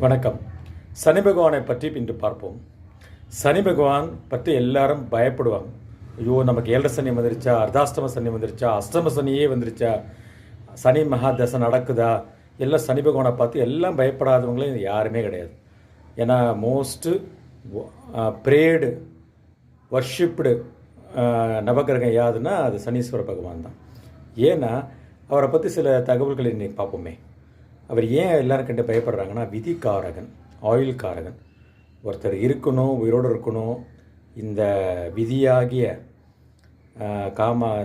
வணக்கம். சனி பகவானை பற்றி இன்று பார்ப்போம். சனி பகவான் பற்றி எல்லாரும் பயப்படுவாங்க. ஐயோ, நமக்கு 7 சனி வந்துருச்சா, அர்த்தாஷ்டம சனி வந்துருச்சா, அஷ்டம சனியே வந்துருச்சா, சனி மகாதசை நடக்குதா, எல்லாம் சனி பகவானை பார்த்து எல்லாம் பயப்படாதவங்களே யாருமே கிடையாது. ஏன்னா மோஸ்ட்டு ப்ரேடு வர்ஷிப்டு நவகிரகம் யாதுன்னா அது சனீஸ்வர பகவான் தான். ஏன்னா அவரை பற்றி சில தகவல்களை இன்னைக்கு பார்ப்போமே. அவர் ஏன் எல்லாரும் கண்டு பயப்படுறாங்கன்னா, விதிக்காரகன், ஆயுள் காரகன். ஒருத்தர் இருக்கணும், உயிரோடு இருக்கணும். இந்த விதியாகிய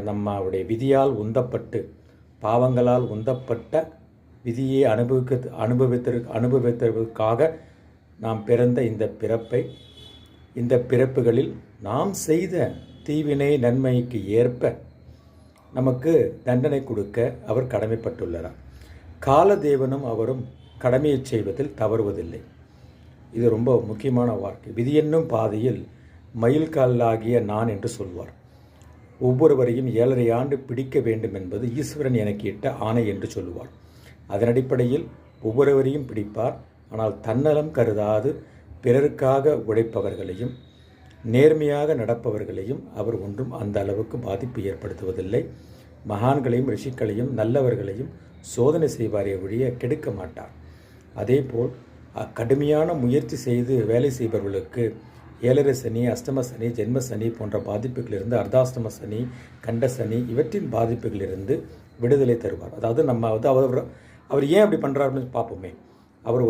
நம்மளுடைய விதியால் உந்தப்பட்டு, பாவங்களால் உந்தப்பட்ட விதியை அனுபவித்ததற்காக நாம் பிறந்த இந்த பிறப்புகளில் நாம் செய்த தீவினை நன்மைக்கு ஏற்ப நமக்கு தண்டனை கொடுக்க அவர் கடமைப்பட்டுள்ளார். காலதேவனும் அவரும் கடமையை செய்வதில் தவறுவதில்லை. இது ரொம்ப முக்கியமான வார்த்தை. விதி என்னும் பாதையில் மயில் காலாகிய நான் என்று சொல்வார். ஒவ்வொருவரையும் 7.5 ஆண்டு பிடிக்க வேண்டும் என்பது ஈஸ்வரன் எனக்கு இட்ட ஆணை என்று சொல்லுவார். அதன் அடிப்படையில் ஒவ்வொருவரையும் பிடிப்பார். ஆனால் தன்னலம் கருதாது பிறருக்காக உழைப்பவர்களையும் நேர்மையாக நடப்பவர்களையும் அவர் ஒன்றும் அந்த அளவுக்கு பாதிப்பு ஏற்படுத்துவதில்லை. மகான்களையும் ரிஷிக்களையும் நல்லவர்களையும் சோதனை செய்வாரே ஒழிய கெடுக்க மாட்டார். அதேபோல் கடுமையான முயற்சி செய்து வேலை செய்பவர்களுக்கு 7.5 சனி, அஷ்டம சனி, ஜென்ம சனி போன்ற பாதிப்புகளிலிருந்து, அர்த்தாஷ்டம சனி, கண்ட சனி இவற்றின் பாதிப்புகளிலிருந்து விடுதலை தருவார். அதாவது நம்ம அவர் ஏன் அப்படி பண்ணுறாருன்னு பார்ப்போமே. அவர்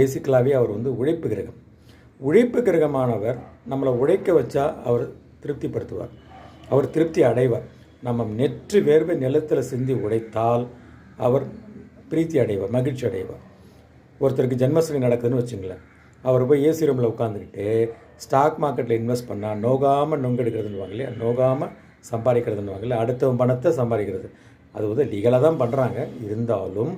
பேசிக்கலாகவே அவர் உழைப்பு கிரகம். உழைப்பு கிரகமானவர் நம்மளை உழைக்க வச்சா அவர் திருப்திப்படுத்துவார், அவர் திருப்தி அடைவார். நம்ம நெற்று வேர்வை நிலத்தில் சிந்தி உழைத்தால் அவர் பிரீத்தி அடைவார், மகிழ்ச்சி அடைவார். ஒருத்தருக்கு ஜென்மசனி நடக்குதுன்னு வச்சுங்களேன், அவர் போய் ஏசி ரூமில் உட்காந்துக்கிட்டு ஸ்டாக் மார்க்கெட்டில் இன்வெஸ்ட் பண்ணால் நோகாமல் நொங்கெடுக்கிறதுன்னு இல்லையா, நோகாமல் சம்பாதிக்கிறதுன்னு வாங்கல, அடுத்த பணத்தை சம்பாதிக்கிறது. அது லீகலாக தான் பண்ணுறாங்க. இருந்தாலும்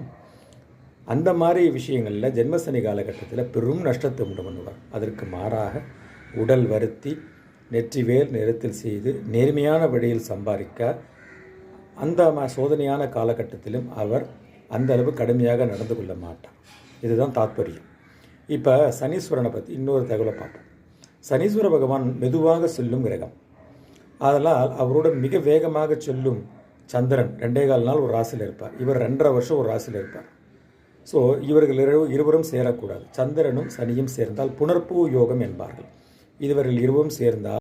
அந்த மாதிரி விஷயங்களில் ஜென்மசனி காலகட்டத்தில் பெரும் நஷ்டத்தை உண்டு பண்ணுவார். அதற்கு மாறாக உடல் வருத்தி நெற்றி வேல் நிறத்தில் செய்து நேர்மையான வழியில் சம்பாதிக்க அந்த சோதனையான காலகட்டத்திலும் அவர் அந்த அளவு கடுமையாக நடந்து கொள்ள மாட்டார். இதுதான் தாத்பரியம். இப்போ சனீஸ்வரனை பற்றி இன்னொரு தகவலை பார்ப்போம். சனீஸ்வர பகவான் மெதுவாக செல்லும் கிரகம். அதனால் அவரோட மிக வேகமாக செல்லும் சந்திரன் 2.25 நாள் ஒரு ராசியில் இருப்பார். இவர் 2.5 வருஷம் ஒரு ராசியில் இருப்பார். ஸோ இவர்கள் இருவரும் சேரக்கூடாது. சந்திரனும் சனியும் சேர்ந்தால் புனர்பூ யோகம் என்பார்கள். இவர்கள் இருவரும் சேர்ந்தால்